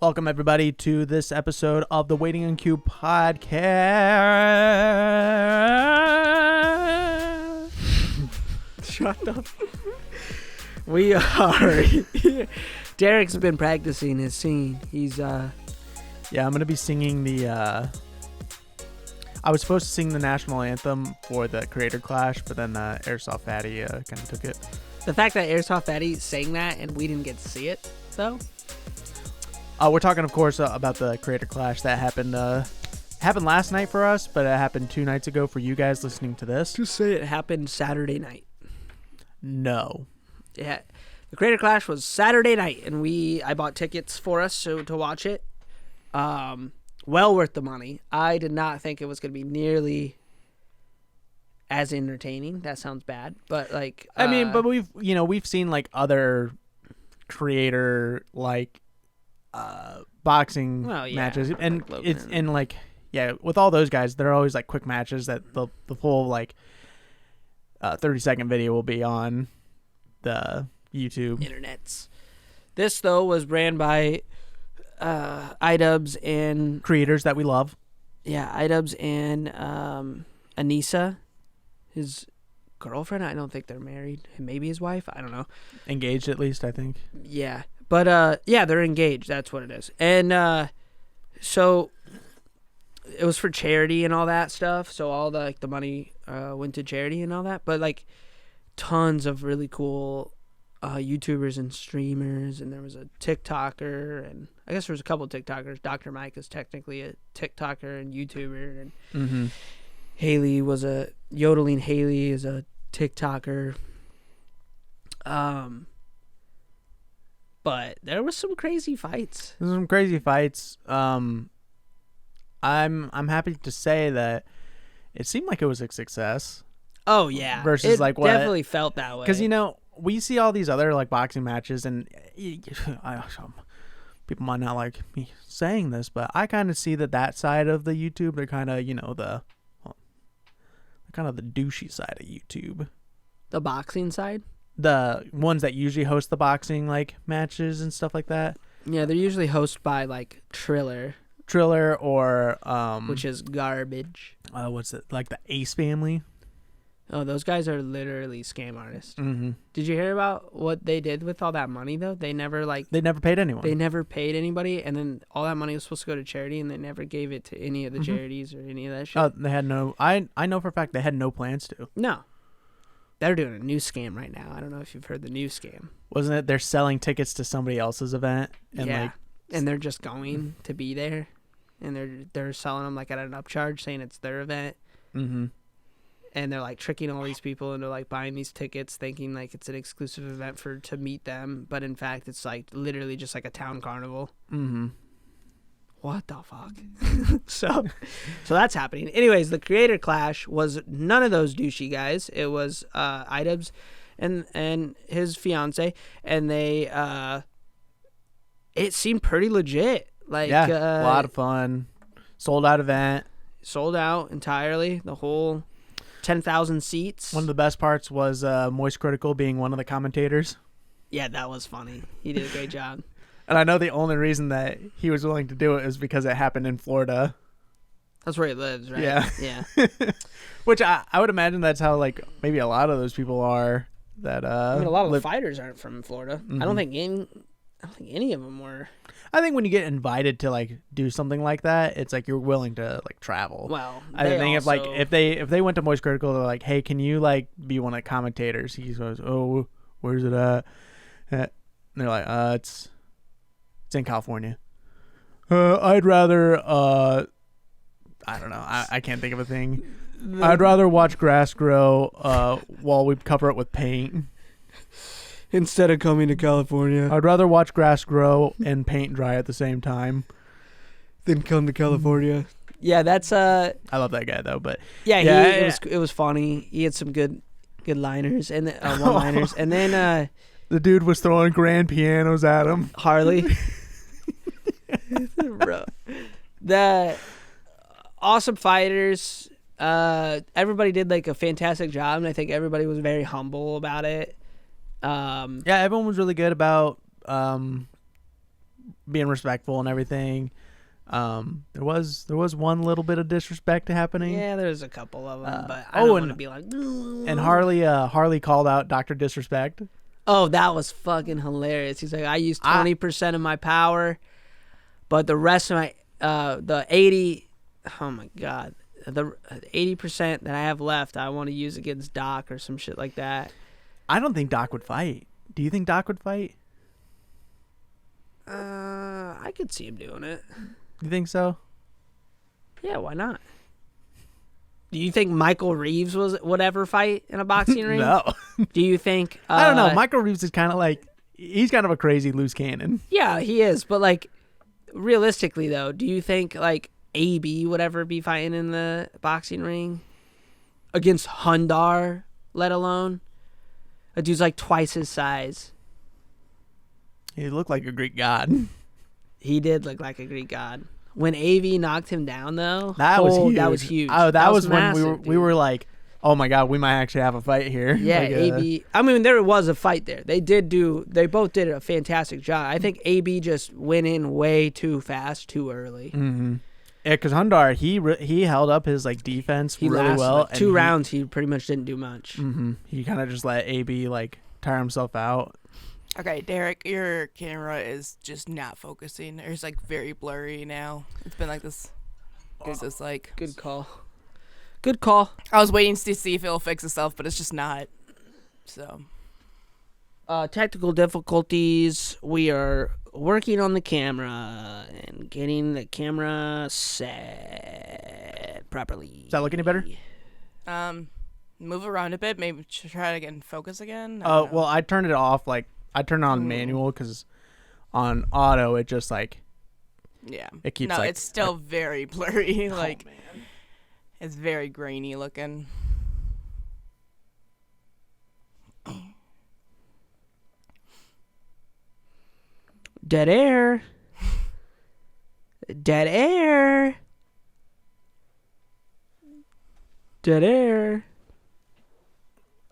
Welcome, everybody, to this episode of the Waiting on Cue podcast. Shut up. We are. Derek's been practicing his singing. He's Yeah, I'm going to be singing the... I was supposed to sing the national anthem for the Creator Clash, but then Airsoft Fatty kind of took it. The fact that Airsoft Fatty sang that and we didn't get to see it, though. We're talking, of course, about the Creator Clash that happened last night for us, but it happened 2 nights ago for you guys listening to this. Just say it happened Saturday night. No. Yeah, the Creator Clash was Saturday night, and I bought tickets for us to watch it. Well worth the money. I did not think it was going to be nearly as entertaining. That sounds bad, but like I mean, but we've seen like other creator boxing matches, and like it's and like with all those guys, they're always like quick matches that the full like 30-second video will be on the YouTube internets. This though was ran by Idubbbz and creators that we love. Yeah, Idubbbz and Anissa, his girlfriend. I don't think they're married. Maybe his wife. I don't know. Engaged, at least, I think. Yeah. But, they're engaged. That's what it is. And so it was for charity and all that stuff. So all the money went to charity and all that. But, like, tons of really cool YouTubers and streamers. And there was a TikToker. And I guess there was a couple of TikTokers. Dr. Mike is technically a TikToker and YouTuber. And Haley was yodeling Haley is a TikToker. But there was some crazy fights. I'm happy to say that it seemed like it was a success. Oh yeah, versus it like what definitely felt that way. Because we see all these other like boxing matches, and people might not like me saying this, but I kind of see that side of the YouTube. They're kind of the douchey side of YouTube. The boxing side. The ones that usually host the boxing like matches and stuff like that. Yeah, they're usually hosted by like Triller or which is garbage. What's it, like the Ace family? Oh, those guys are literally scam artists. Mm-hmm. Did you hear about what they did with all that money though? They never paid anyone. They never paid anybody, and then all that money was supposed to go to charity, and they never gave it to any of the charities or any of that shit. Oh, they had no. I know for a fact they had no plans to. No. They're doing a new scam right now. I don't know if you've heard the new scam. Wasn't it? They're selling tickets to somebody else's event, and and they're just going to be there, and they're selling them like at an upcharge, saying it's their event. Mm-hmm. And they're like tricking all these people into like buying these tickets, thinking like it's an exclusive event to meet them, but in fact it's like literally just like a town carnival. Mm-hmm. What the fuck? So that's happening. Anyways, the Creator Clash was none of those douchey guys. It was Idubbbz and his fiance, and they it seemed pretty legit. Like a lot of fun. Sold out event. Sold out entirely. The whole 10,000 seats. One of the best parts was Moist Critical being one of the commentators. Yeah, that was funny. He did a great job. And I know the only reason that he was willing to do it is because it happened in Florida. That's where he lives, right? Yeah. Yeah. Which I would imagine that's how like maybe a lot of those people are. That I mean, a lot of the fighters aren't from Florida. Mm-hmm. I don't think any of them were. I think when you get invited to like do something like that, it's like you're willing to like travel. Well, I think if they went to Moist Critical, they're like, hey, can you like be one of the commentators? He goes, oh, where's it at? And they're like, it's in California. I'd rather I don't know. I can't think of a thing. I'd rather watch grass grow while we cover it with paint. Instead of coming to California. I'd rather watch grass grow and paint dry at the same time than come to California. Yeah, that's I love that guy though, but it was funny. He had some good liners and one-liners. And then the dude was throwing grand pianos at him. Harley. Bro. The awesome fighters. Everybody did like a fantastic job, and I think everybody was very humble about it. Everyone was really good about being respectful and everything. There was one little bit of disrespect happening. Yeah, there's a couple of them, but I don't want to be like. And Harley called out Dr. Disrespect. Oh, that was fucking hilarious. He's like, I used 20% of my power, but the rest of my the 80. Oh my god, the 80% that I have left, I want to use against Doc or some shit like that. I don't think Doc would fight. Do you think Doc would fight? I could see him doing it. You think so? Yeah, why not? Do you think Michael Reeves would ever fight in a boxing ring? No. Do you think... I don't know. Michael Reeves is kind of like... He's kind of a crazy loose cannon. Yeah, he is. But, like, realistically, though, do you think, like, AB would ever be fighting in the boxing ring? Against Hundar, let alone? A dude's, like, twice his size. He looked like a Greek god. He did look like a Greek god. When AV knocked him down, though, that was huge. That was huge. Oh, that was massive, when we were like, oh my god, we might actually have a fight here. Yeah, like, AB. I mean, there was a fight there. They both did a fantastic job. I think AB just went in way too fast, too early. Mm-hmm. Yeah, because Hundar, he held up his like defense really well. Like, two rounds, he pretty much didn't do much. Mm-hmm. He kind of just let AB like tire himself out. Okay, Derek, your camera is just not focusing. It's like very blurry now. It's been like this. It's just like good call. Good call. I was waiting to see if it'll fix itself, but it's just not. So. Technical difficulties. We are working on the camera and getting the camera set properly. Does that look any better? Move around a bit. Maybe try to get in focus again. Oh well, I turned it off. Like I turned it on manual because on auto it just like it keeps. No, like, it's still very blurry. Like man. It's very grainy looking. Dead air. Dead air. Dead air.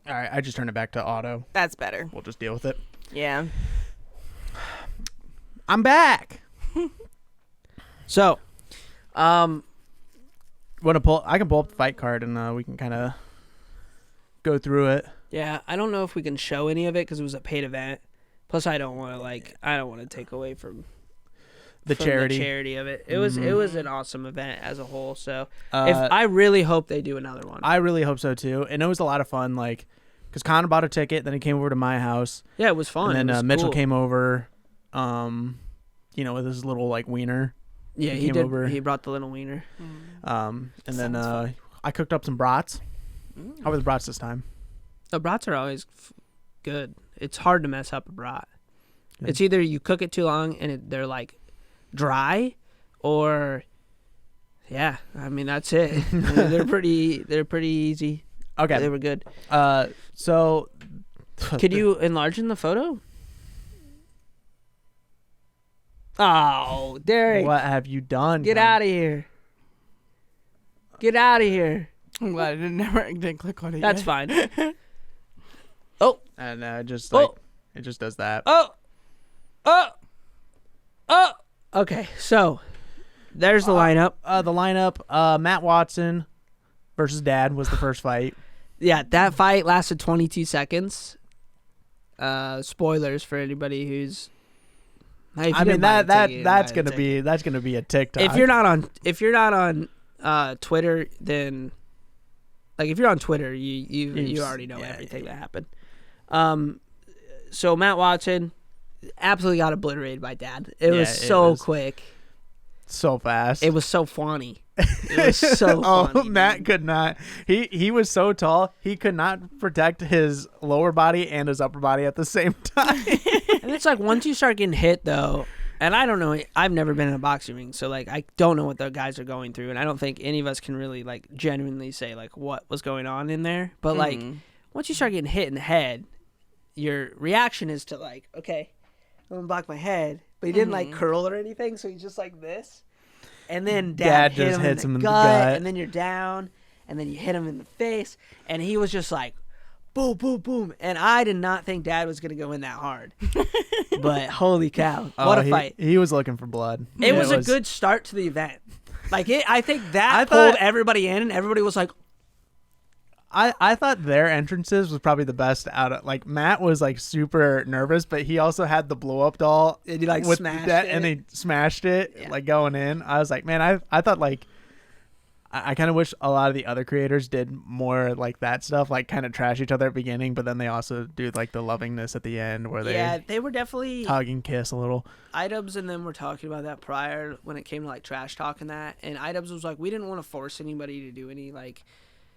All right, I just turned it back to auto. That's better. We'll just deal with it. Yeah. I'm back. So, I can pull up the fight card and we can kind of go through it. Yeah, I don't know if we can show any of it because it was a paid event. Plus, I don't want to take away from the charity of it. It was an awesome event as a whole. So, I really hope they do another one. I really hope so too. And it was a lot of fun. Like, because Connor bought a ticket, then he came over to my house. Yeah, it was fun. And then Mitchell cool. came over, with his little like wiener. Yeah, he did. Over. He brought the little wiener. And then I cooked up some brats. How were the brats this time? The brats are always good. It's hard to mess up a brat. Good. It's either you cook it too long and they're like dry, or that's it. They're pretty easy. Okay, they were good. So could you enlarge in the photo? Oh, Derek! What have you done? Get out of here! Get out of here! I'm glad I didn't click on it. That's fine. Oh, and it just does that. Oh. Okay, so there's the lineup. The lineup: Matt Watson versus Dad was the first fight. Yeah, that fight lasted 22 seconds. Spoilers for anybody who's. I mean that's gonna be a TikTok. If you're not on Twitter, then like if you're on Twitter, you already know everything that happened. So Matt Watson absolutely got obliterated by Dad. It was so quick, so fast. It was so funny. It was so funny. Matt could not. He was so tall. He could not protect his lower body and his upper body at the same time. And it's like once you start getting hit though, and I don't know, I've never been in a boxing ring, so like I don't know what the guys are going through, and I don't think any of us can really like genuinely say like what was going on in there. But like once you start getting hit in the head, your reaction is to like, okay, I'm gonna block my head. But he didn't like curl or anything, so he's just like this. And then Dad just hits him in the gut, gut, and then you're down, and then you hit him in the face, and he was just like, boom, boom, boom. And I did not think Dad was going to go in that hard. But holy cow. What a fight. He was looking for blood. It was a good start to the event. Like, I think that pulled everybody in, and everybody was like... I thought their entrances was probably the best out of... Like, Matt was, like, super nervous, but he also had the blow-up doll. And he, like, smashed it. And he smashed it, like, going in. I was like, man, I thought, like... I kind of wish a lot of the other creators did more like that stuff, like kind of trash each other at the beginning, but then they also do like the lovingness at the end where they were definitely hug and kiss a little. Idubbbz and them were talking about that prior when it came to like trash talking that, and Idubbbz was like, we didn't want to force anybody to do any like,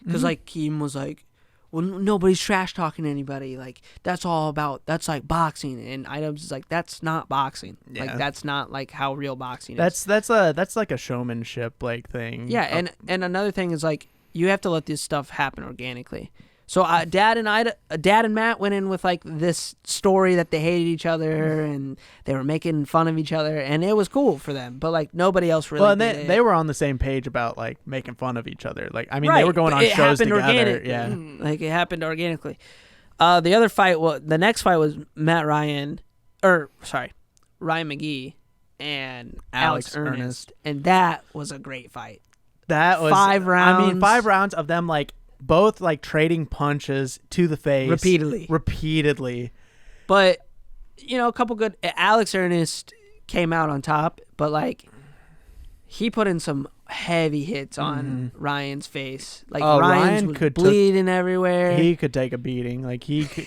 because like Keem was like, well, nobody's trash talking anybody, like that's like boxing, and Idubbbz is like, that's not boxing, like that's not like how real boxing is. That's like a showmanship like thing. Yeah, and another thing is like you have to let this stuff happen organically. So Dad and Matt went in with like this story that they hated each other and they were making fun of each other, and it was cool for them. But like nobody else really. Well, and they were on the same page about like making fun of each other. Like I mean, they were going on shows together. Yeah, like it happened organically. The other fight, the next fight was Ryan McGee and Alex Ernst, and that was a great fight. That was 5 rounds. I mean, 5 rounds of them like. Both like trading punches to the face repeatedly. But you know, a couple good. Alex Ernst came out on top, but like he put in some heavy hits on Ryan's face. Like Ryan was bleeding everywhere. He could take a beating. Like he could.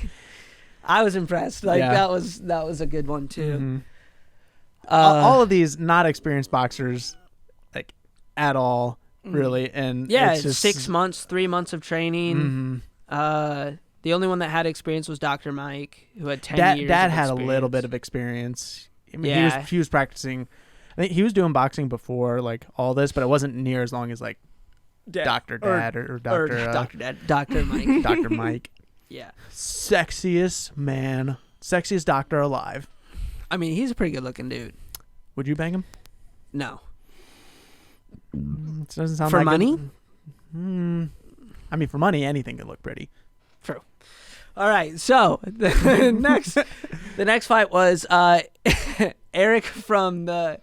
I was impressed. Like that was a good one too. All of these not experienced boxers, like at all. Really, and yeah, it's just 6 months, 3 months of training. The only one that had experience was Dr. Mike, who had 10 years. Dad had a little bit of experience. I mean, he was practicing. I think he was doing boxing before like all this, but it wasn't near as long as like Dr. Dad or Dr. Mike. Dr. Mike. Yeah, sexiest doctor alive. I mean, he's a pretty good looking dude. Would you bang him? No. It doesn't sound for like money. I mean, for money, anything could look pretty. True. All right, so the next fight was Erik from the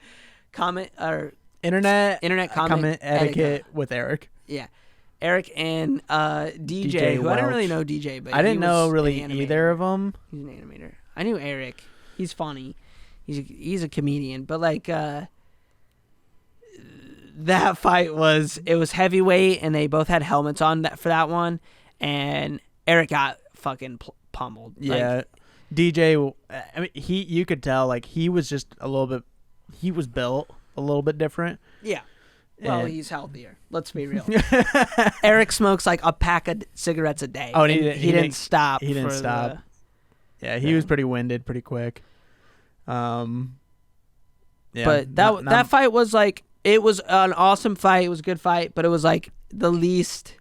internet comment etiquette with Erik. Yeah, Erik and DJ who Welch. I didn't really know DJ, but I didn't know really either of them. He's an animator. I knew Erik. He's funny. He's a comedian, but like. That fight was heavyweight, and they both had helmets on for that one, and Erik got fucking pummeled. Yeah, like, DJ. I mean, you could tell like he was just he was built a little bit different. Yeah. Well, he's healthier. Let's be real. Erik smokes like a pack of cigarettes a day. Oh, and he didn't stop. He didn't stop. He was pretty winded, pretty quick. Yeah, but that fight was like. It was an awesome fight. It was a good fight, but it was like the least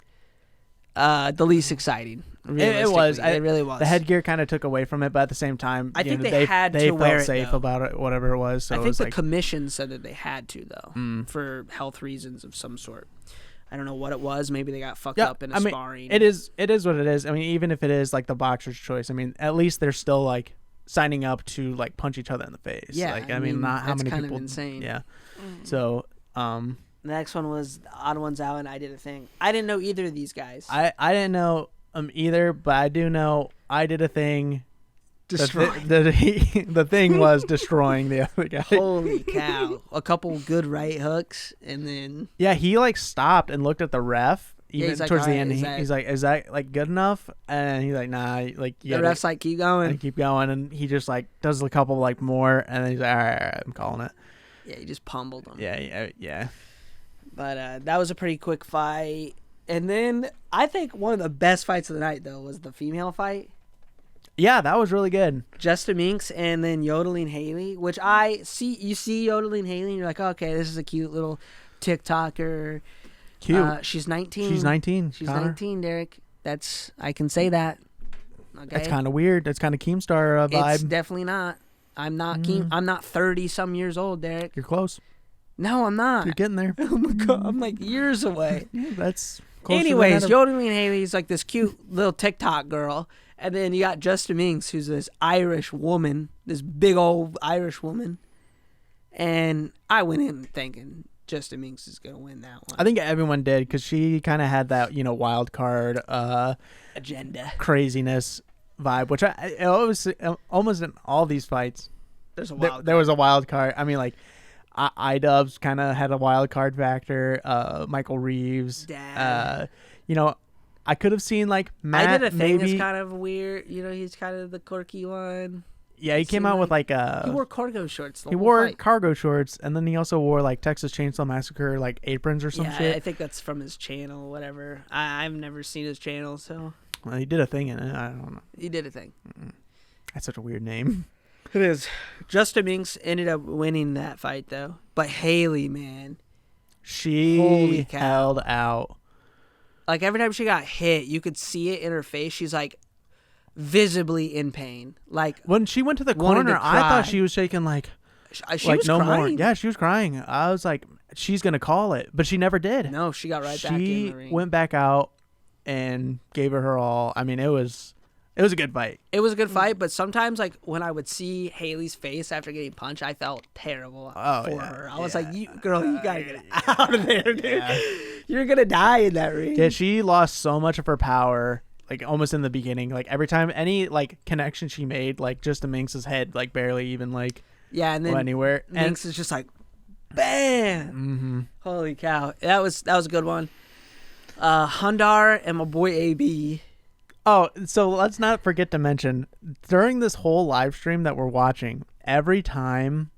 exciting. It was. It really was. The headgear kind of took away from it, but at the same time, I think they had to wear it. They felt safe about it, whatever it was. So I think the commission said that they had to though, for health reasons of some sort. I don't know what it was. Maybe they got fucked up in sparring. It is what it is. I mean, even if it is like the boxer's choice, I mean, at least they're still like signing up to like punch each other in the face. Yeah, like I mean, not how many kind people. Of insane. Yeah. So. The next one was the Odd Ones Out, and I did a thing. I didn't know either of these guys. I didn't know either, but I do know I did a thing. The thing was destroying the other guy. Holy cow! A couple good right hooks, and then he like stopped and looked at the ref. Even he's like, towards the right, end, he's like, "Is that like good enough?" And he's like, "Nah." Like the ref's like, "Keep going." And keep going, and he just like does a couple like more, and then he's like, "All right, I'm calling it." Yeah, he just pummeled him. Yeah. But that was a pretty quick fight. And then I think one of the best fights of the night, though, was the female fight. Yeah, that was really good. Justaminx and then Yodeling Haley, which you see Yodeling Haley, and you're like, oh, okay, this is a cute little TikToker. Cute. She's 19. She's 19. She's 19, Derek. I can say that. Okay. That's kind of weird. That's kind of Keemstar vibe. It's definitely not. I'm not I'm not 30 some years old, Derek. You're close. No, I'm not. You're getting there. Oh my god, I'm like years away. That's Closer than Anyways, ever. Yodeling Haley's like this cute little TikTok girl. And then you got justaminx, who's this Irish woman, this big old Irish woman. And I went in thinking justaminx is going to win that one. I think everyone did because she kind of had that, wild card Agenda. craziness vibe, which I always almost in all these fights. There's a wild There was a wild card. I mean, like Idubbbz kind of had a wild card factor. Michael Reeves. Dad. I could have seen like Matt. I did a thing maybe. that's kind of weird. He's kind of the quirky one. Yeah, he came out with like a. He wore cargo shorts. He wore cargo shorts, and then he also wore like Texas Chainsaw Massacre like aprons or some shit. I think that's from his channel, whatever. I've never seen his channel, so. Well, he did a thing in it. I don't know. He did a thing. That's such a weird name. It is. justaminx ended up winning that fight though, but Haley, man, She Holy cow. held out. like every time she got hit, you could see it in her face. She's like visibly in pain. Like When she went to the Wanted corner, to I cry. thought she was shaking like she was no more. crying. Yeah, she was crying. I was like, she's gonna call it, but she never did. No, she got right back in She the ring. went back out and gave her all. I mean, it was a good fight. It was a good fight, but sometimes like when I would see Haley's face after getting punched, I felt terrible for her. I was like, "You girl, you gotta get out of there, dude. Yeah. You're gonna die in that ring." Yeah, she lost so much of her power, like almost in the beginning. Like every time any like connection she made, like just Minx's head, like barely even like Yeah, and then went anywhere. And Minx is just like, bam! Holy cow, that was a good one. Hundar and my boy AB. oh, so let's not forget to mention during this whole live stream that we're watching, every time,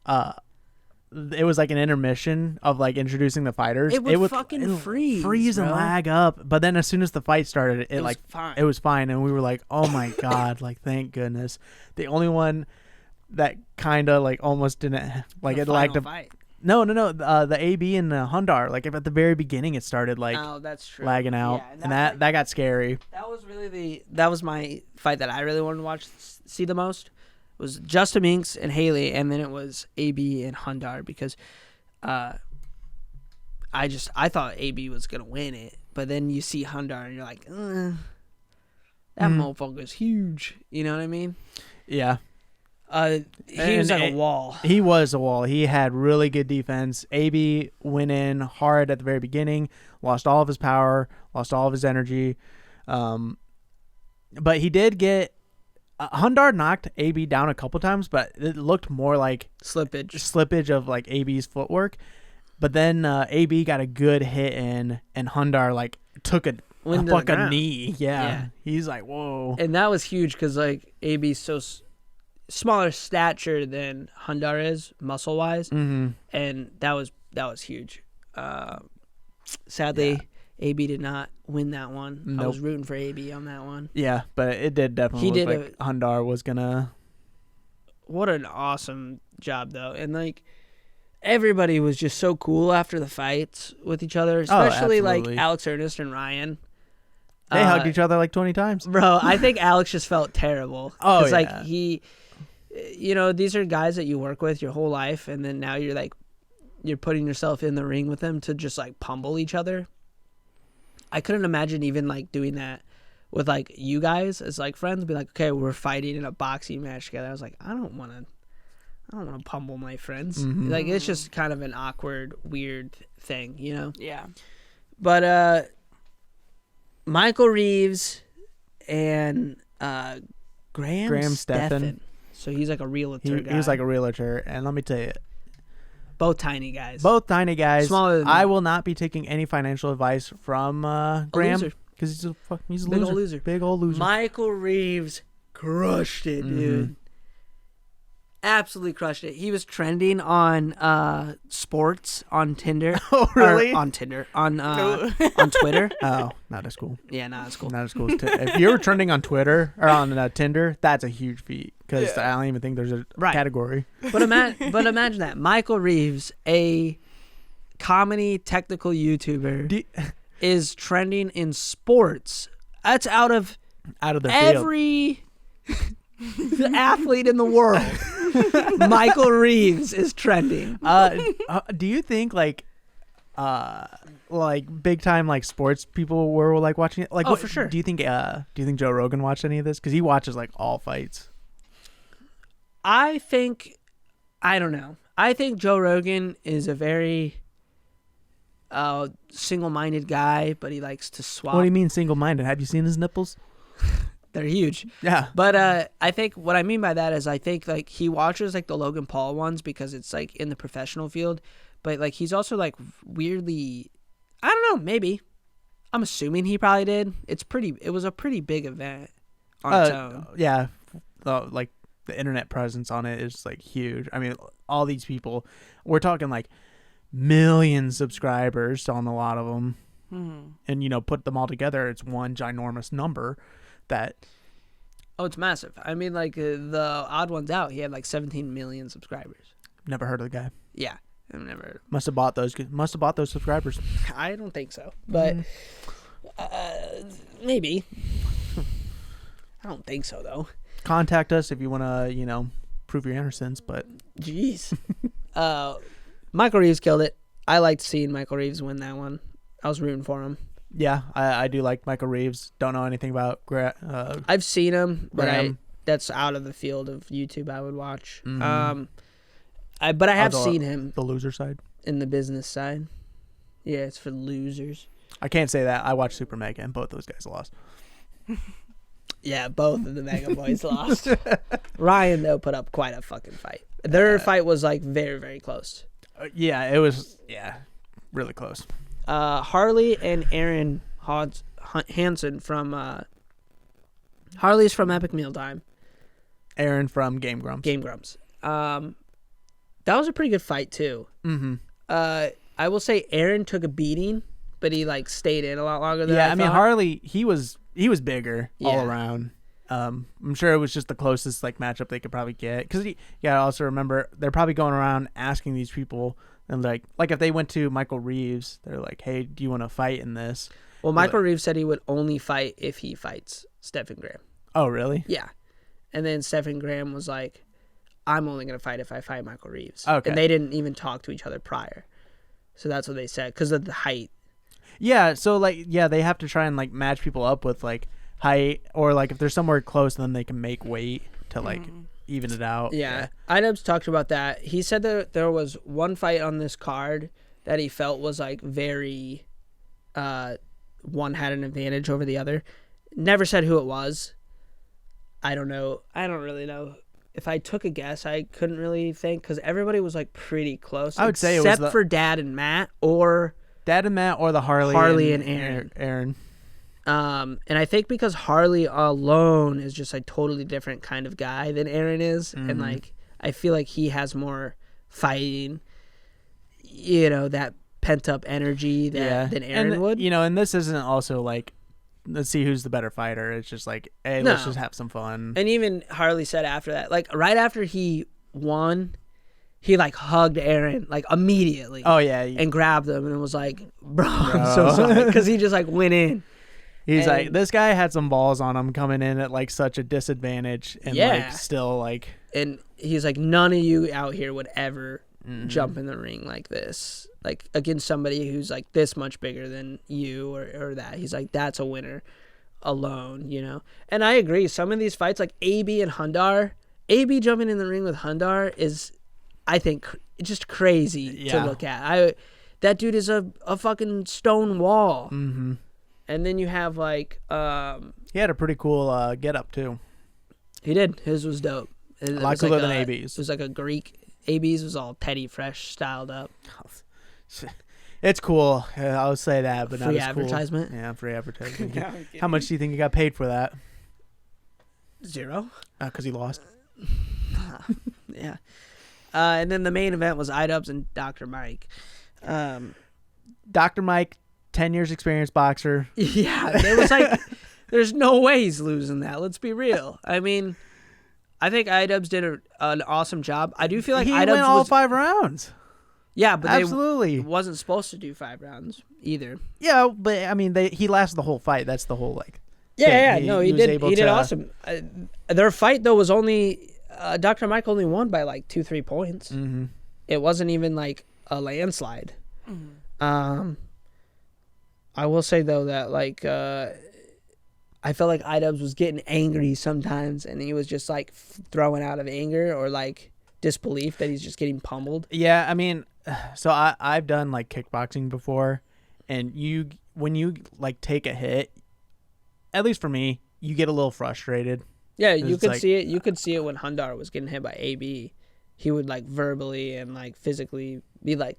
it was like an intermission of like introducing the fighters. It would fucking freeze, and bro. lag up. But then as soon as the fight started, it was like fine. it was fine, and we were like, oh my god, like thank goodness. The only one that kind of like almost didn't like The it lagged final a fight. no the AB and the Hundar, like if at the very beginning it started like Oh, that's true. lagging out, Yeah, and that got scary. That was really that was my fight that I really wanted to watch see the most. It was justaminx and Haley, and then it was AB and Hundar because I thought AB was gonna win it, but then you see Hundar and you're like, that motherfucker's huge. You know what I mean? Yeah. He was like a wall. He was a wall. He had really good defense. AB went in hard at the very beginning, lost all of his power, lost all of his energy. But he did get Hundar knocked AB down a couple times, but it looked more like slippage of like AB's footwork. But then AB got a good hit in, and Hundar like took a fucking knee. Yeah. He's like, whoa. And that was huge because like AB's so smaller stature than Hundar is muscle wise, and that was huge. Sadly, AB did not win that one. Nope. I was rooting for AB on that one. Yeah, but it did definitely look like Hundar was gonna. What an awesome job though, and like everybody was just so cool after the fights with each other, especially like absolutely. Alex, Ernest, and Ryan. They hugged each other like 20 times. Bro, I think Alex just felt terrible. Oh, yeah. Like these are guys that you work with your whole life, and then now you're putting yourself in the ring with them to just like pummel each other. I couldn't imagine even like doing that with like you guys as like friends. Be like, okay, we're fighting in a boxing match together. I was like, I don't want to pummel my friends. Like it's just kind of an awkward, weird thing, you know? Yeah. But Michael Reeves and Graham Stephan. So he's like a realtor guy. He was like a realtor, and let me tell you, both tiny guys. both tiny guys. Smaller than I me. will not be taking any financial advice from Graham loser. because he's a Big loser. old loser. Big old loser. Michael Reeves crushed it, dude. Absolutely crushed it. He was trending on sports on Tinder. Oh, really? Or on Tinder. On Twitter. Oh, not as cool. Yeah, no, that's cool. Not as cool as if you're trending on Twitter or on Tinder, that's a huge feat because I don't even think there's a category. But imagine that. Michael Reeves, a comedy technical YouTuber, is trending in sports. That's out of the field. every athlete in the world. Michael Reeves is trending. Do you think like like big time like sports people were like watching it? Like, Oh, for sure. Do you think Joe Rogan watched any of this? Because he watches like all fights. I don't know. I think Joe Rogan is a very single-minded guy, but he likes to swap. What do you mean single-minded? Have you seen his nipples? They're huge. Yeah. But I think what I mean by that is I think like he watches like the Logan Paul ones because it's like in the professional field, but like he's also like weirdly, I don't know, maybe. I'm assuming he probably did. It was a pretty big event on its own. Yeah. Like the internet presence on it is like huge. I mean, all these people, we're talking like million subscribers on a lot of them. Mm-hmm. And, put them all together, it's one ginormous number that... Oh, it's massive. I mean, like, the odd ones out, he had like 17 million subscribers. Never heard of the guy. Yeah, I've never heard. Must have bought those subscribers. I don't think so, but maybe. I don't think so, though. Contact us if you want to, prove your innocence, but... Jeez. Michael Reeves killed it. I liked seeing Michael Reeves win that one. I was rooting for him. Yeah, I do like Michael Reeves. Don't know anything about I've seen him, but Graham. that's out of the field of YouTube I would watch. Mhm. But I have seen him the loser side. in the business side. Yeah, it's for losers. I can't say that. I watched supermega and both those guys lost. Yeah, both of the Mega Boys lost. Ryan, though, put up quite a fucking fight. Their fight was, like, very, very close. Yeah, it was, really close. Harley and Arin Hanson from... Harley's from Epic Mealtime. Arin from Game Grumps. Game Grumps. That was a pretty good fight, too. Mm-hmm. I will say Arin took a beating, but he, like, stayed in a lot longer than I mean, thought. Harley, he was bigger all Yeah. around. I'm sure it was just the closest like matchup they could probably get. Because you gotta also remember they're probably going around asking these people and like if they went to Michael Reeves, they're like, "Hey, do you want to fight in this?" Well, Michael Reeves said he would only fight if he fights Stephan Graham. Oh, really? Yeah, and then Stephan Graham was like, "I'm only gonna fight if I fight Michael Reeves." Okay. And they didn't even talk to each other prior, so that's what they said because of the height. Yeah. So they have to try and like match people up with like height, or like if they're somewhere close, then they can make weight to like even it out. Yeah. Idubbbz talked about that. He said that there was one fight on this card that he felt was like very one had an advantage over the other. Never said who it was. I don't know. I don't really know. If I took a guess, I couldn't really think because everybody was like pretty close. I would say it was except for Dad and Matt or the Harley and Arin. Arin. And I think because Harley alone is just a totally different kind of guy than Arin is, and like I feel like he has more fighting, that pent up energy than Arin would. And this isn't also like, let's see who's the better fighter. It's just like, hey, let's just have some fun. And even Harley said after that, like right after he won, he like hugged Arin like immediately. Oh yeah, and grabbed him and was like, "Bro, I'm so sorry," because he just like went in. He's like, this guy had some balls on him coming in at like such a disadvantage, and like still like. And he's like, none of you out here would ever jump in the ring like this, like against somebody who's like this much bigger than you or that. He's like, that's a winner alone, And I agree. Some of these fights, like AB and Hundar, AB jumping in the ring with Hundar is, I think, just crazy to look at. That dude is a fucking stone wall. Mm-hmm. And then you have like he had a pretty cool get up too. He did. His was dope. A lot cooler than AB's. It was like a Greek. AB's was all Teddy Fresh styled up. It's cool. I'll say that, but free not as advertisement. Cool. Yeah, free advertisement. How much do you think he got paid for that? 0. Because he lost. Yeah. And then the main event was Idubbbz and Dr. Mike. Dr. Mike, 10 years experienced boxer. Yeah, there was like, there's no way he's losing that. Let's be real. I mean, I think Idubbbz did an awesome job. I do feel like he Idubbbz went all 5 rounds. Yeah, but absolutely they wasn't supposed to do 5 rounds either. Yeah, but I mean, he lasted the whole fight. That's the whole like. Yeah, he did. He did awesome. Their fight though was only Dr. Mike only won by like 2-3 points. Mm-hmm. It wasn't even like a landslide. I will say though that like I felt like Idubbbz was getting angry sometimes, and he was just like throwing out of anger or like disbelief that he's just getting pummeled. Yeah, I mean, so I've done like kickboxing before, and when you like take a hit, at least for me, you get a little frustrated. Yeah, you could like, see it. You could see it when Hundar was getting hit by AB. He would like verbally and like physically be like,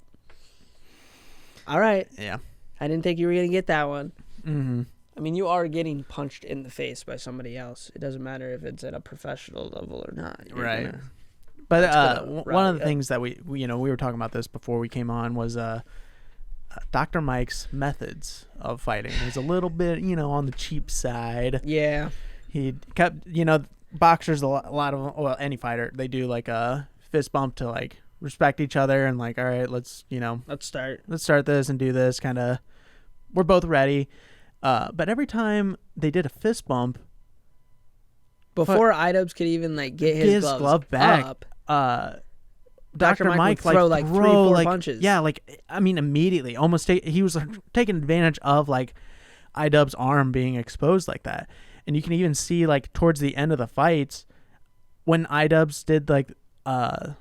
"All right, yeah, I didn't think you were gonna get that one." mm-hmm. I mean, you are getting punched in the face by somebody else. It doesn't matter if it's at a professional level or not. Right. But one of the up. things that we were talking about this before we came on was Dr. Mike's methods of fighting. He's a little bit, on the cheap side. Yeah. He kept, boxers, a lot of, well, any fighter, they do like a fist bump to like respect each other and like, all right, let's start this and do this kind of, we're both ready. But every time they did a fist bump, before Idubbbz could even like get his glove back up, Dr. Mike would throw like 3-4 punches. Yeah, like I mean, immediately, almost he was taking advantage of like Idubbbz's arm being exposed like that, and you can even see like towards the end of the fights when Idubbbz did like the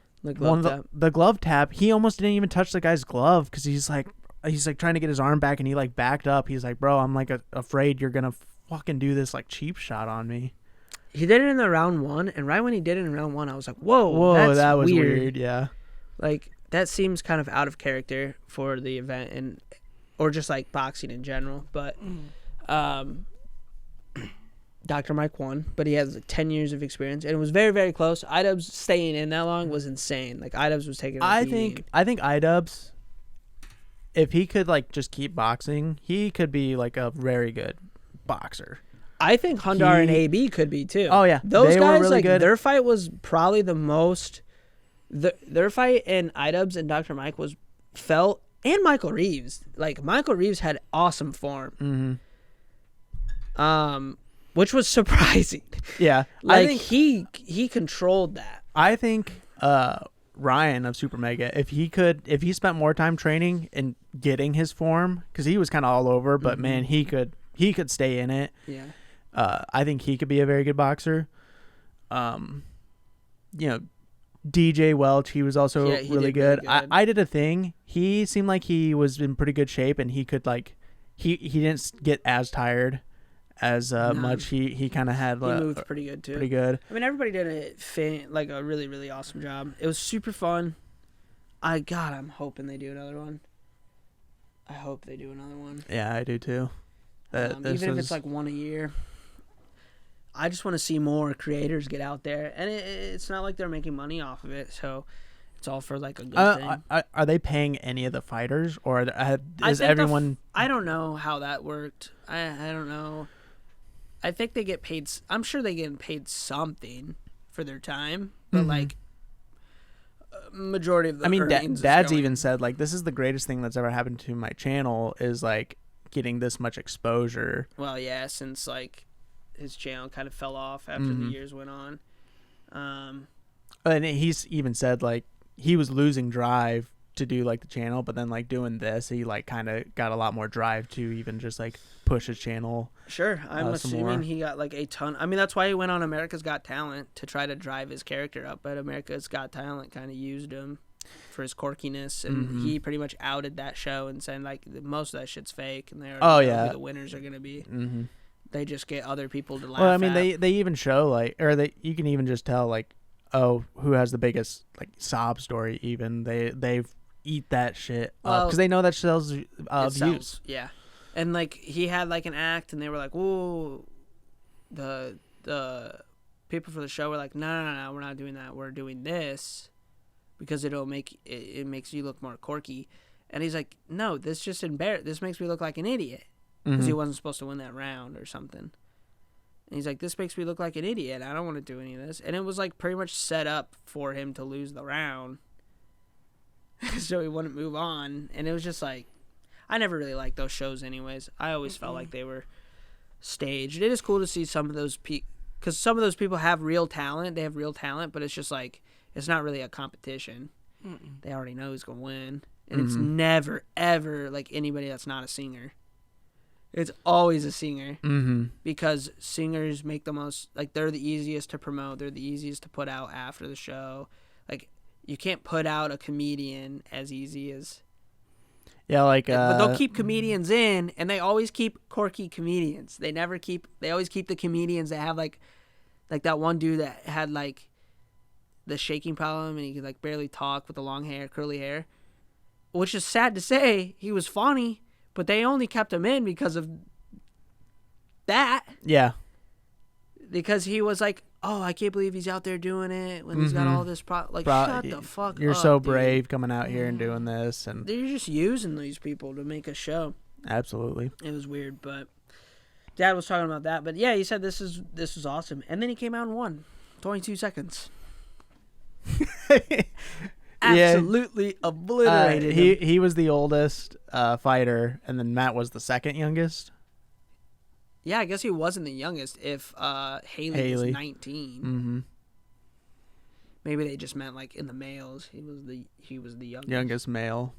glove tap, he almost didn't even touch the guy's glove because he's like trying to get his arm back, and he like backed up. He's like, bro, I'm like afraid you're gonna fucking do this like cheap shot on me. He did it in the round 1, and right when he did it in round 1, I was like, whoa, that was weird. Yeah. Like, that seems kind of out of character for the event, or just, like, boxing in general. But Dr. Mike won, but he has like 10 years of experience, and it was very, very close. Idubbbz staying in that long was insane. Like, Idubbbz was taking I think Idubbbz, if he could, like, just keep boxing, he could be, like, a very good boxer. I think Hundar and AB could be too. Oh yeah, those they guys were really like good. Their fight was probably the most. Their fight and Idubbbz and Dr. Mike and Michael Reeves. Like Michael Reeves had awesome form. Which was surprising. Yeah, like I think he controlled that. I think Ryan of Supermega, if he spent more time training and getting his form, because he was kind of all over, but man, he could stay in it. Yeah. I think he could be a very good boxer. DJ Welch, he was also really good. I did a thing. He seemed like he was in pretty good shape, and he could like he didn't get as tired as much. He kind of had he moved pretty good too. Pretty good. I mean, everybody did a really, really awesome job. It was super fun. I'm hoping they do another one. I hope they do another one. Yeah, I do too. Even if it's like one a year. I just want to see more creators get out there, and it's not like they're making money off of it, so it's all for like a good thing. Are they paying any of the fighters, or is everyone? I don't know how that worked. I don't know. I think they get paid. I'm sure they get paid something for their time, but like majority of the. I mean, earnings Dad's even said like this is the greatest thing that's ever happened to my channel is like getting this much exposure. Well, yeah, since like his channel kind of fell off after the years went on. And he's even said like he was losing drive to do like the channel, but then like doing this, he like kind of got a lot more drive to even just like push his channel. Sure, I'm assuming he got like a ton. I mean, that's why he went on America's Got Talent to try to drive his character up. But America's Got Talent kind of used him for his quirkiness, and he pretty much outed that show and said like most of that shit's fake, and they already know who the winners are gonna be. They just get other people to laugh. Well, I mean, they even show like, or you can even just tell like, oh, who has the biggest like sob story? Even they eat that shit up because they know that sells views. Yeah, and like he had like an act, and they were like, "Whoa," the people for the show were like, "No, we're not doing that. We're doing this because it makes you look more quirky." And he's like, "No, this just this makes me look like an idiot." Because he wasn't supposed to win that round or something. And he's like, this makes me look like an idiot. I don't want to do any of this. And it was like pretty much set up for him to lose the round. So he wouldn't move on. And it was just like, I never really liked those shows anyways. I always felt like they were staged. It is cool to see some of those people, because some of those people have real talent. They have real talent, but it's just like, it's not really a competition. They already know who's going to win. and it's never ever like anybody that's not a singer. It's always a singer because singers make the most, like, they're the easiest to promote. They're the easiest to put out after the show. Like, you can't put out a comedian as easy as. Yeah, like. But they'll keep comedians in, and they always keep quirky comedians. They always keep the comedians that have, like that one dude that had, like, the shaking problem and he could, like, barely talk with the long hair, curly hair. Which is sad to say. He was funny. But they only kept him in because of that. Yeah. Because he was like, oh, I can't believe he's out there doing it when he's got all this shut the fuck up. You're so brave dude. Coming out here and doing this. And they're just using these people to make a show. Absolutely. It was weird, but Dad was talking about that. But yeah, he said this was awesome. And then he came out and won. 22 seconds. Absolutely obliterated him. He was the oldest fighter, and then Matt was the second youngest. Yeah, I guess he wasn't the youngest if Haley was 19. Mm-hmm. Maybe they just meant like in the males he was the youngest male.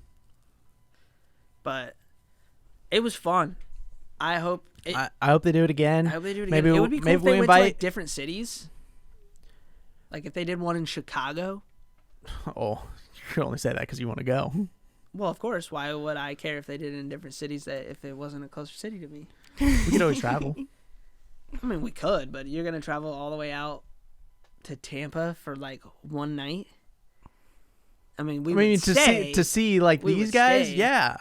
But it was fun. I hope I hope they do it again. I hope they do it again. It would be cool if they went to like different cities. Like if they did one in Chicago. Oh, you only say that because you want to go. Well, of course. Why would I care if they did it in different cities if it wasn't a closer city to me? We could always travel. I mean, we could, but you're going to travel all the way out to Tampa for like one night? I mean, to see like these guys, stay. Yeah.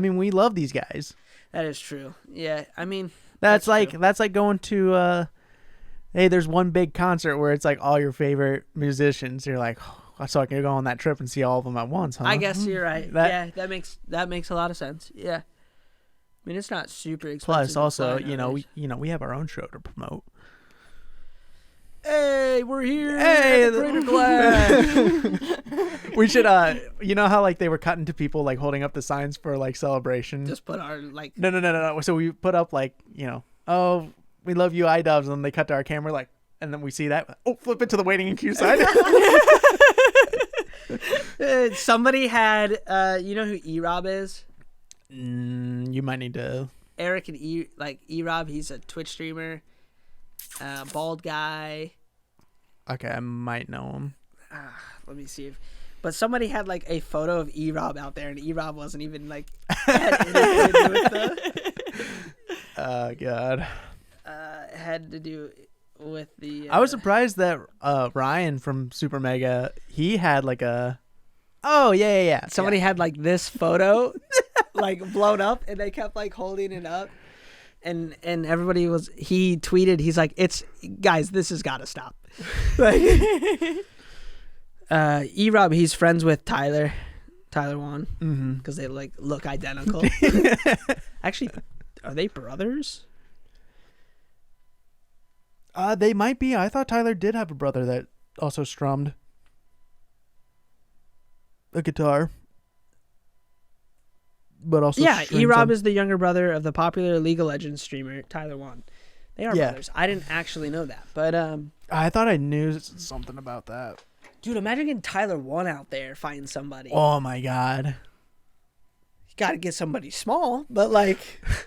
We love these guys. That is true. Yeah, I mean, that's like going to hey, there's one big concert where it's like all your favorite musicians. You're like, oh, so I can go on that trip and see all of them at once, huh? I guess you're right. That makes a lot of sense. Yeah. I mean, it's not super expensive. Plus, also, we have our own show to promote. Hey, we're here at the Creator Clash. We should, you know how like they were cutting to people like holding up the signs for like celebration. Just put our like. No. So we put up like oh, we love you, Idubbbz, and then they cut to our camera like, and then we see that. Oh, flip it to the waiting in queue side. Somebody had, you know who Erob is? You might need to. Erik and Erob. He's a Twitch streamer, bald guy. Okay, I might know him. Let me see but somebody had like a photo of Erob out there, and Erob wasn't even like. God. Had to do with the. I was surprised that Ryan from Supermega, he had like a. Oh yeah. Somebody had like this photo, like blown up, and they kept like holding it up, and everybody was. He tweeted, he's like, "It's guys, this has got to stop." Like, Erob, he's friends with Tyler Wan, because they like look identical. Actually, are they brothers? They might be. I thought Tyler did have a brother that also strummed a guitar. But also Erob is the younger brother of the popular League of Legends streamer Tyler Wan. They are brothers. I didn't actually know that. But I thought I knew something about that. Dude, imagine getting Tyler Wan out there fighting somebody. Oh my god. You got to get somebody small, but like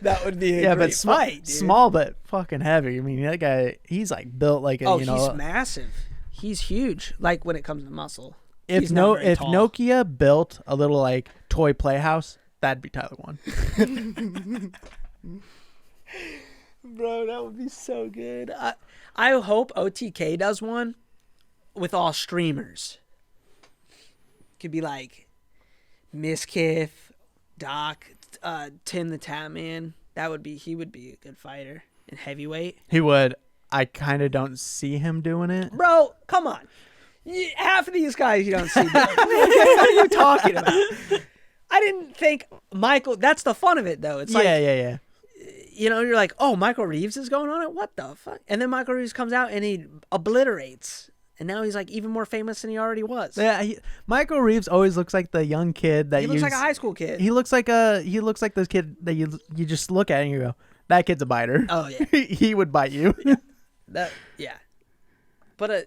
that would be a great fight, dude. Small but fucking heavy. I mean, that guy, he's like built like a, he's massive. He's huge like when it comes to muscle. If Nokia built a little like toy playhouse, that'd be Tyler Wan. Bro, that would be so good. I hope OTK does one with all streamers. Could be like Miskiff, Doc, Tim the Tatman. He would be a good fighter in heavyweight. He would. I kind of don't see him doing it. Bro, come on. Half of these guys you don't see. What are you talking about? I didn't think Michael. That's the fun of it, though. It's yeah. You're like, oh, Michael Reeves is going on it? What the fuck? And then Michael Reeves comes out and he obliterates. And now he's like even more famous than he already was. Yeah, Michael Reeves always looks like the young kid that he looks like a high school kid. He looks like this kid that you just look at and you go, that kid's a biter. Oh yeah, he would bite you. Yeah. But an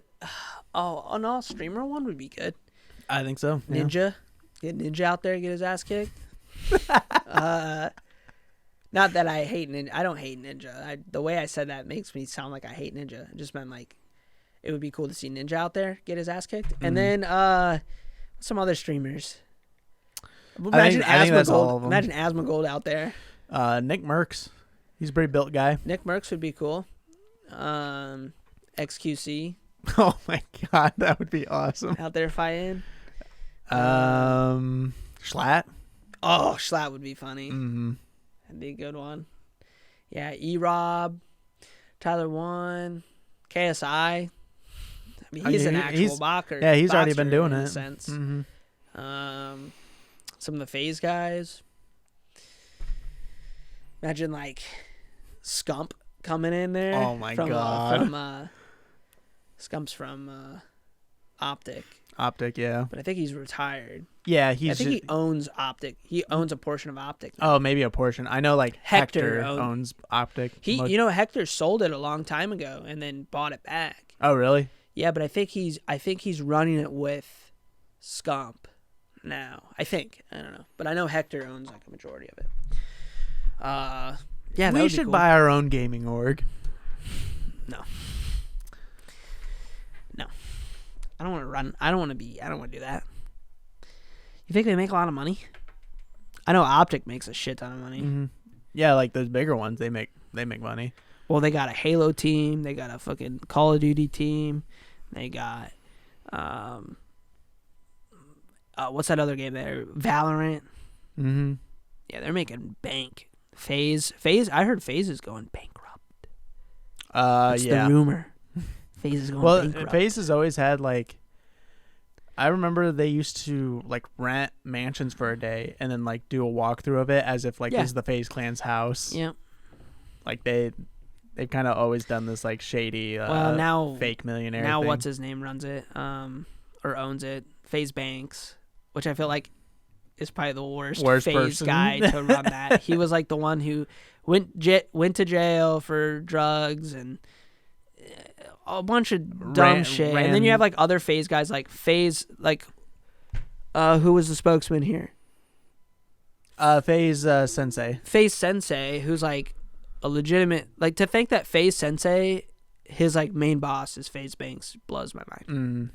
all streamer one would be good. I think so. Ninja, Get Ninja out there, get his ass kicked. Not that I hate Ninja. I don't hate Ninja. The way I said that makes me sound like I hate Ninja. I just meant like it would be cool to see Ninja out there get his ass kicked. And then some other streamers. Imagine I think that's all of them. Imagine Asmongold out there. Nick Merckx. He's a pretty built guy. Nick Merckx would be cool. XQC Oh my god, that would be awesome. out there fighting. Schlatt. Oh, Schlatt would be funny. Mm-hmm. That'd be a good one. Yeah, E-Rob, Tyler One, KSI. I mean, he's an actual boxer. Yeah, he's already been doing in it. a sense. Mm-hmm. Some of the FaZe guys. Imagine like Scump coming in there. Oh my god. Scump's from Optic, Yeah. but I think he's retired. Yeah, I think he owns Optic. He owns a portion of Optic now. Oh, maybe a portion. I know, like Hector owns Optic. Hector sold it a long time ago and then bought it back. Oh, really? Yeah, but I think he's running it with Scump now. I don't know, but I know Hector owns like a majority of it. Yeah, we should buy our own gaming org. No. I don't want to run. I don't want to do that. You think they make a lot of money? I know Optic makes a shit ton of money. Mm-hmm. Yeah, like those bigger ones, they make money. Well, they got a Halo team. They got a fucking Call of Duty team. They got what's that other game there? Valorant. Mm-hmm. Yeah, they're making bank. FaZe. I heard FaZe is going bankrupt. That's the rumor. FaZe is going bankrupt. FaZe has always had like, I remember they used to like rent mansions for a day and then like do a walkthrough of it as if like this is the FaZe Clan's house. Yeah. Like they've kind of always done this like shady now fake millionaire now thing. what's his name runs it or owns it. FaZe Banks, which I feel like is probably the worst FaZe person. guy to run that. He was like the one who went to jail for drugs and a bunch of dumb shit. And then you have like other FaZe guys like FaZe, like who was the spokesman here? FaZe Sensei. FaZe Sensei, who's like a legitimate, like to think that FaZe Sensei, his like main boss is FaZe Banks blows my mind.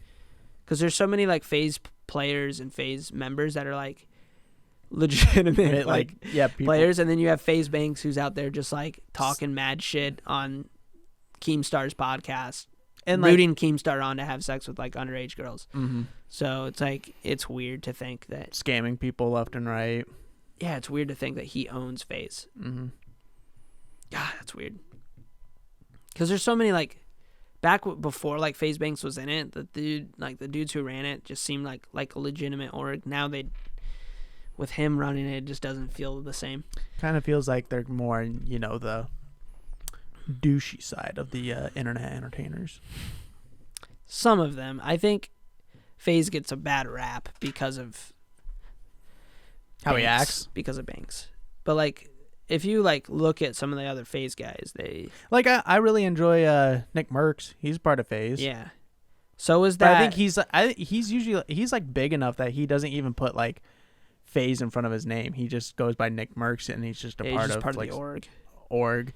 Because there's so many like FaZe players and FaZe members that are like legitimate like players, and then you have FaZe Banks who's out there just like talking mad shit on Keemstar's podcast and rooting Keemstar on to have sex with like underage girls. Mm-hmm. So it's like it's weird to think that scamming people left and right. Yeah, it's weird to think that he owns FaZe. Mm-hmm. God, that's weird. Because there's so many like back before like FaZe Banks was in it, the dudes who ran it just seemed like a legitimate org. Now with him running it, just doesn't feel the same. Kind of feels like they're more, the douchey side of the internet entertainers. Some of them. I think FaZe gets a bad rap because of how he acts. Because of Banks. But like if you like look at some of the other FaZe guys, they like I really enjoy Nick Merckx. He's part of FaZe. Yeah. So is that? But I think he's usually like big enough that he doesn't even put like FaZe in front of his name. He just goes by Nick Merckx, and he's just part of like the org.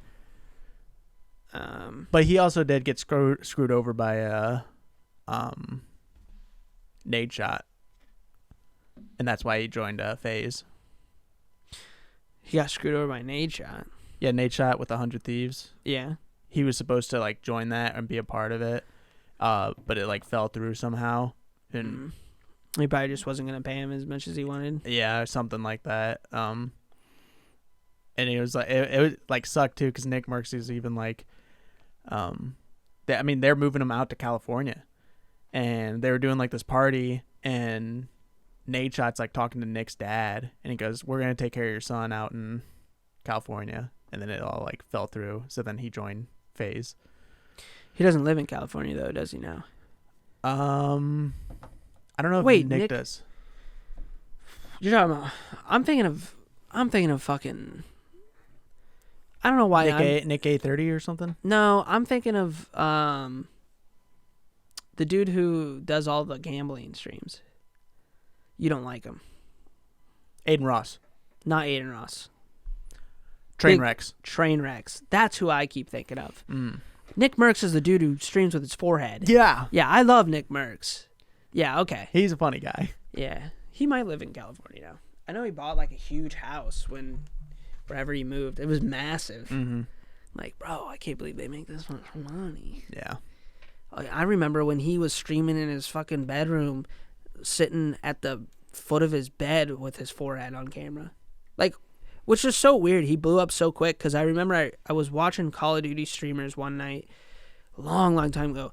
But he also did get screwed over by Nadeshot, and that's why he joined FaZe. He got screwed over by Nadeshot. Yeah, Nadeshot with 100 Thieves. Yeah. He was supposed to like join that and be a part of it, but it like fell through somehow. And he probably just wasn't gonna pay him as much as he wanted. Yeah, something like that. And it was like it was like sucked too because Nick Merckx is even like, they're moving him out to California, and they were doing like this party, and Nadeshot's like talking to Nick's dad, and he goes, "We're gonna take care of your son out in California," and then it all like fell through. So then he joined FaZe. He doesn't live in California though, does he now? I don't know if Nick does. You're talking about? I'm thinking of fucking. I don't know why. Nick A30 or something. No, I'm thinking of the dude who does all the gambling streams. You don't like him. Aiden Ross. Not Aiden Ross. Trainwrecks. Trainwrecks. That's who I keep thinking of. Mm. Nick Merckx is the dude who streams with his forehead. Yeah. Yeah, I love Nick Merckx. Yeah, okay. He's a funny guy. Yeah. He might live in California now. I know he bought like a huge house wherever he moved. It was massive. Mm-hmm. Like, bro, I can't believe they make this much money. Yeah. I remember when he was streaming in his fucking bedroom, sitting at the foot of his bed with his forehead on camera. Like, which is so weird. He blew up so quick because I remember I was watching Call of Duty streamers one night, a long time ago.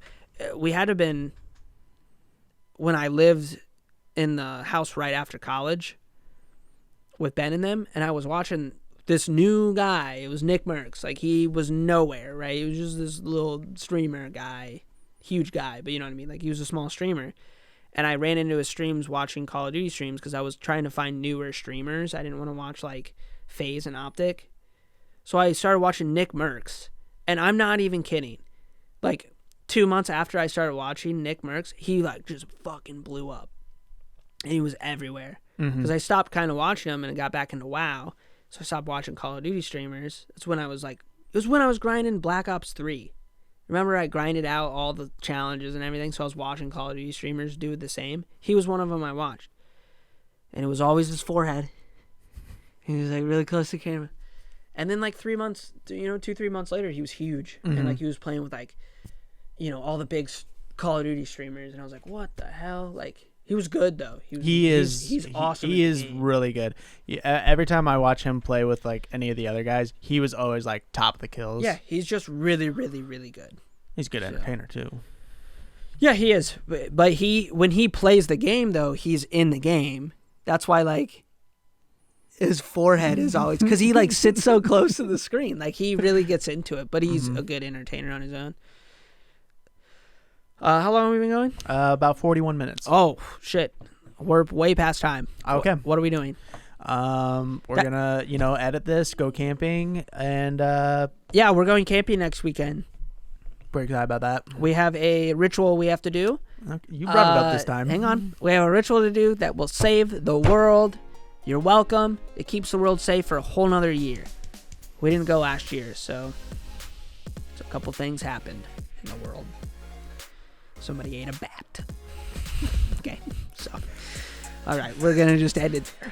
We had to been when I lived in the house right after college with Ben and them, and I was watching this new guy. It was Nick Merckx. Like, he was nowhere, right? He was just this little streamer guy, huge guy, but you know what I mean? Like, he was a small streamer. And I ran into his streams watching Call of Duty streams because I was trying to find newer streamers. I didn't want to watch, like, FaZe and Optic. So I started watching Nick Merckx. And I'm not even kidding. Like, 2 months after I started watching Nick Merckx, he, like, just fucking blew up. And he was everywhere. Because I stopped kind of watching him and got back into WoW. So I stopped watching Call of Duty streamers. That's when I was, like... It was when I was grinding Black Ops 3. Remember I grinded out all the challenges and everything, so I was watching Call of Duty streamers do the same. He was one of them I watched. And it was always his forehead. He was, like, really close to the camera. And then, like, 3 months, 3 months later, he was huge. And, like, he was playing with, like, all the big Call of Duty streamers. And I was like, what the hell? Like, he was good, though. He's awesome. He is really good. Every time I watch him play with, like, any of the other guys, he was always, like, top of the kills. Yeah, he's just really, really, really good. He's a good entertainer, too. Yeah, he is. But when he plays the game, though, he's in the game. That's why, like, his forehead is always... Because he, like, sits so close to the screen. Like, he really gets into it. But he's a good entertainer on his own. How long have we been going? About 41 minutes. Oh, shit. We're way past time. Okay. What are we doing? We're gonna, edit this, go camping, and yeah, we're going camping next weekend. Pretty excited about that. We have a ritual we have to do. Okay, you brought it up this time. Hang on. We have a ritual to do that will save the world. You're welcome. It keeps the world safe for a whole nother year. We didn't go last year, so a couple things happened in the world. Somebody ate a bat. Okay, so all right, we're gonna just end it there.